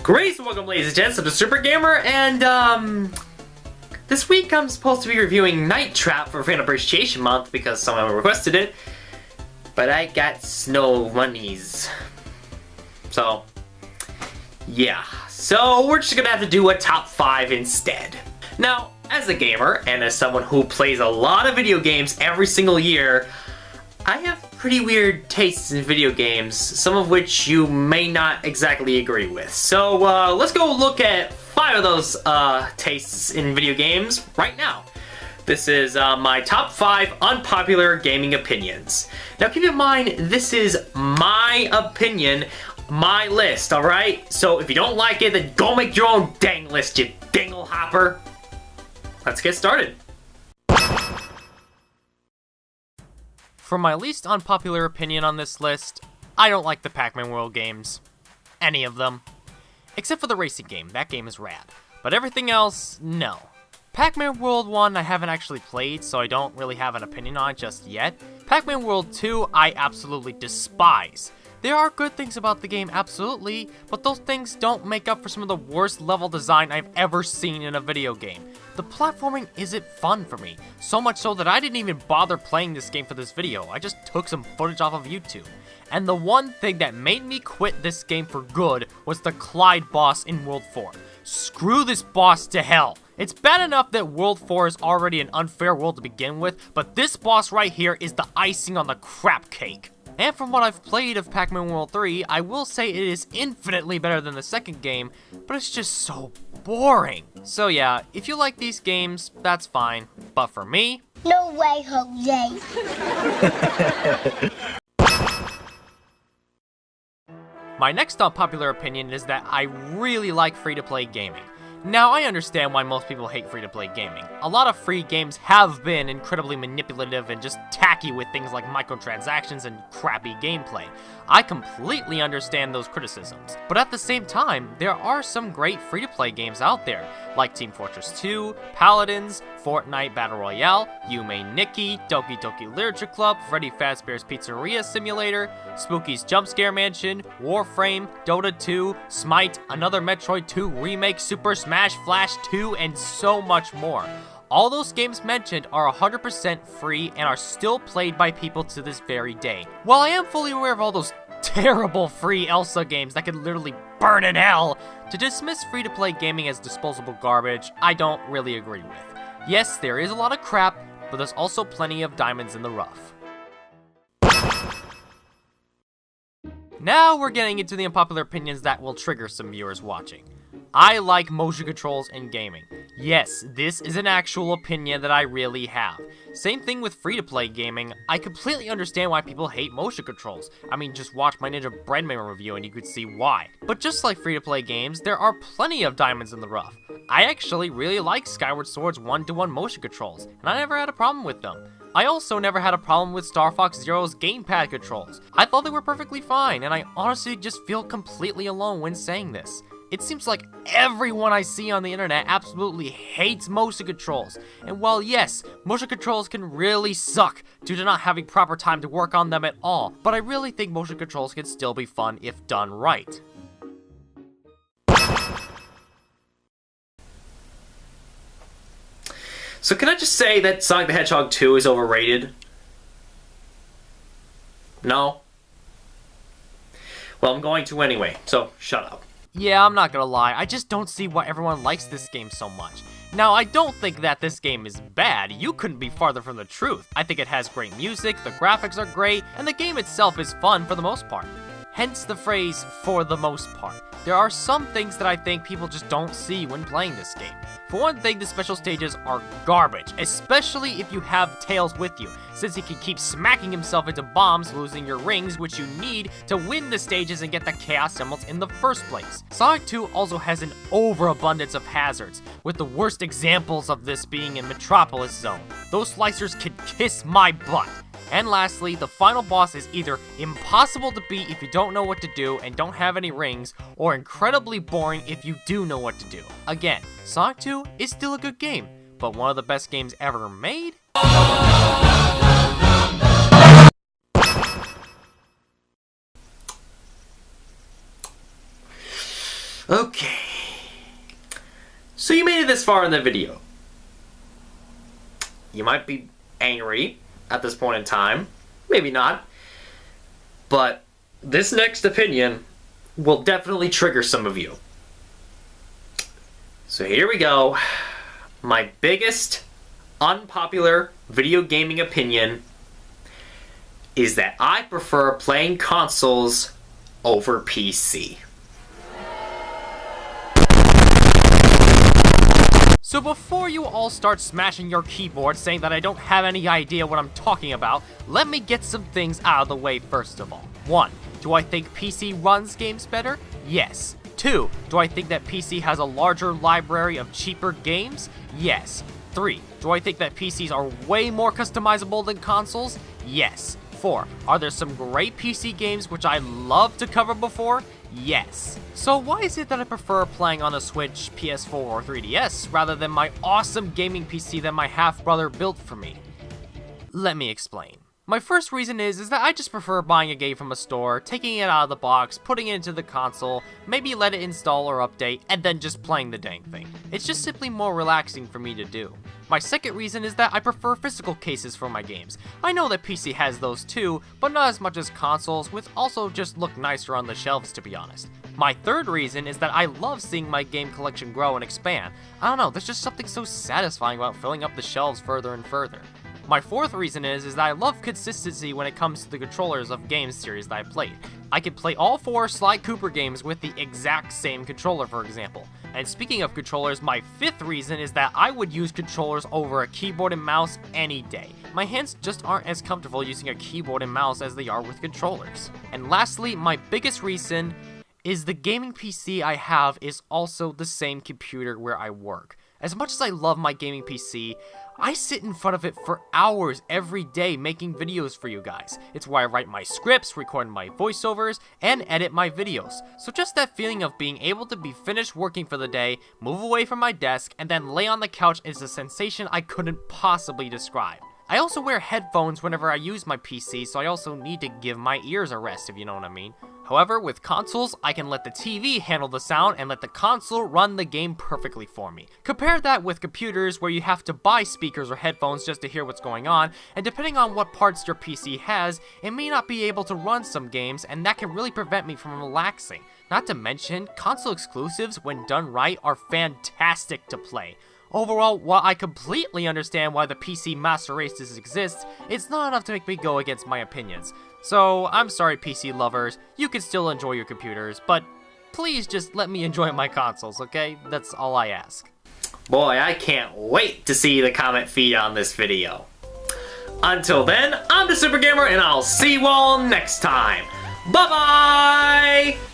Great, so welcome ladies and gents to the Super Gamer, and this week I'm supposed to be reviewing Night Trap for Fan Appreciation Month because someone requested it, but I got snow bunnies. So, yeah. So we're just gonna have to do a top 5 instead. Now, as a gamer, and as someone who plays a lot of video games every single year, I have pretty weird tastes in video games, some of which you may not exactly agree with. So let's go look at 5 of those tastes in video games right now. This is my top 5 unpopular gaming opinions. Now keep in mind, this is my opinion, my list, alright? So if you don't like it, then go make your own dang list, you dangle hopper. Let's get started. For my least unpopular opinion on this list, I don't like the PacMan World games. Any of them. Except for the racing game, that game is rad. But everything else, no. PacMan World 1 I haven't actually played, so I don't really have an opinion on it just yet. PacMan World 2 I absolutely despise. There are good things about the game, absolutely, but those things don't make up for some of the worst level design I've ever seen in a video game. The platforming isn't fun for me, so much so that I didn't even bother playing this game for this video. I just took some footage off of YouTube. And the one thing that made me quit this game for good was the Clyde boss in World 4. Screw this boss to hell. It's bad enough that World 4 is already an unfair world to begin with, but this boss right here is the icing on the crap cake. And from what I've played of PacMan World 3, I will say it is infinitely better than the second game, but it's just so boring. So yeah, if you like these games, that's fine. But for me... No way, Jose. My next unpopular opinion is that I really like free-to-play gaming. Now, I understand why most people hate free-to-play gaming. A lot of free games have been incredibly manipulative and just tacky with things like microtransactions and crappy gameplay. I completely understand those criticisms. But at the same time, there are some great free-to-play games out there, like Team Fortress 2, Paladins, Fortnite Battle Royale, Yume Nikki, Doki Doki Literature Club, Freddy Fazbear's Pizzeria Simulator, Spooky's Jump Scare Mansion, Warframe, Dota 2, Smite, another Metroid 2 remake, Super Smash Flash 2, and so much more. All those games mentioned are 100% free and are still played by people to this very day. While I am fully aware of all those terrible free Elsa games that could literally burn in hell, to dismiss free-to-play gaming as disposable garbage, I don't really agree with. Yes, there is a lot of crap, but there's also plenty of diamonds in the rough. Now we're getting into the unpopular opinions that will trigger some viewers watching. I like motion controls in gaming. Yes, this is an actual opinion that I really have. Same thing with free-to-play gaming. I completely understand why people hate motion controls. I mean, just watch my Ninja Breadman review and you could see why. But just like free-to-play games, there are plenty of diamonds in the rough. I actually really like Skyward Sword's one-to-one motion controls, and I never had a problem with them. I also never had a problem with Star Fox Zero's gamepad controls. I thought they were perfectly fine, and I honestly just feel completely alone when saying this. It seems like everyone I see on the internet absolutely hates motion controls. And while yes, motion controls can really suck due to not having proper time to work on them at all, but I really think motion controls can still be fun if done right. So can I just say that Sonic the Hedgehog 2 is overrated? No? Well, I'm going to anyway, so shut up. Yeah, I'm not gonna lie, I just don't see why everyone likes this game so much. Now, I don't think that this game is bad. You couldn't be farther from the truth. I think it has great music, the graphics are great, and the game itself is fun for the most part. Hence the phrase, for the most part. There are some things that I think people just don't see when playing this game. For one thing, the special stages are garbage, especially if you have Tails with you, since he can keep smacking himself into bombs, losing your rings, which you need to win the stages and get the Chaos Emeralds in the first place. Sonic 2 also has an overabundance of hazards, with the worst examples of this being in Metropolis Zone. Those slicers can kiss my butt. And lastly, the final boss is either impossible to beat if you don't know what to do and don't have any rings, or incredibly boring if you do know what to do. Again, Sonic 2 is still a good game, but one of the best games ever made? Okay. So you made it this far in the video. You might be angry at this point in time. Maybe not. But this next opinion will definitely trigger some of you. So here we go. My biggest unpopular video gaming opinion is that I prefer playing consoles over PC. So before you all start smashing your keyboard saying that I don't have any idea what I'm talking about, let me get some things out of the way first of all. 1. Do I think PC runs games better? Yes. 2. Do I think that PC has a larger library of cheaper games? Yes. 3. Do I think that PCs are way more customizable than consoles? Yes. 4. Are there some great PC games which I love to cover before? Yes. So why is it that I prefer playing on a Switch, PS4, or 3DS rather than my awesome gaming PC that my half-brother built for me? Let me explain. My first reason is that I just prefer buying a game from a store, taking it out of the box, putting it into the console, maybe let it install or update, and then just playing the dang thing. It's just simply more relaxing for me to do. My second reason is that I prefer physical cases for my games. I know that PC has those too, but not as much as consoles, which also just look nicer on the shelves to be honest. My third reason is that I love seeing my game collection grow and expand. I don't know, there's just something so satisfying about filling up the shelves further and further. My fourth reason is that I love consistency when it comes to the controllers of games series that I played. I could play all 4 Sly Cooper games with the exact same controller, for example. And speaking of controllers, my fifth reason is that I would use controllers over a keyboard and mouse any day. My hands just aren't as comfortable using a keyboard and mouse as they are with controllers. And lastly, my biggest reason is the gaming PC I have is also the same computer where I work. As much as I love my gaming PC, I sit in front of it for hours every day making videos for you guys. It's where I write my scripts, record my voiceovers, and edit my videos. So just that feeling of being able to be finished working for the day, move away from my desk, and then lay on the couch is a sensation I couldn't possibly describe. I also wear headphones whenever I use my PC, so I also need to give my ears a rest, if you know what I mean. However, with consoles, I can let the TV handle the sound and let the console run the game perfectly for me. Compare that with computers where you have to buy speakers or headphones just to hear what's going on, and depending on what parts your PC has, it may not be able to run some games, and that can really prevent me from relaxing. Not to mention, console exclusives, when done right, are fantastic to play. Overall, while I completely understand why the PC Master Races exists, it's not enough to make me go against my opinions. So, I'm sorry PC lovers, you can still enjoy your computers, but please just let me enjoy my consoles, okay? That's all I ask. Boy, I can't wait to see the comment feed on this video. Until then, I'm the Super Gamer, and I'll see you all next time. Bye-bye!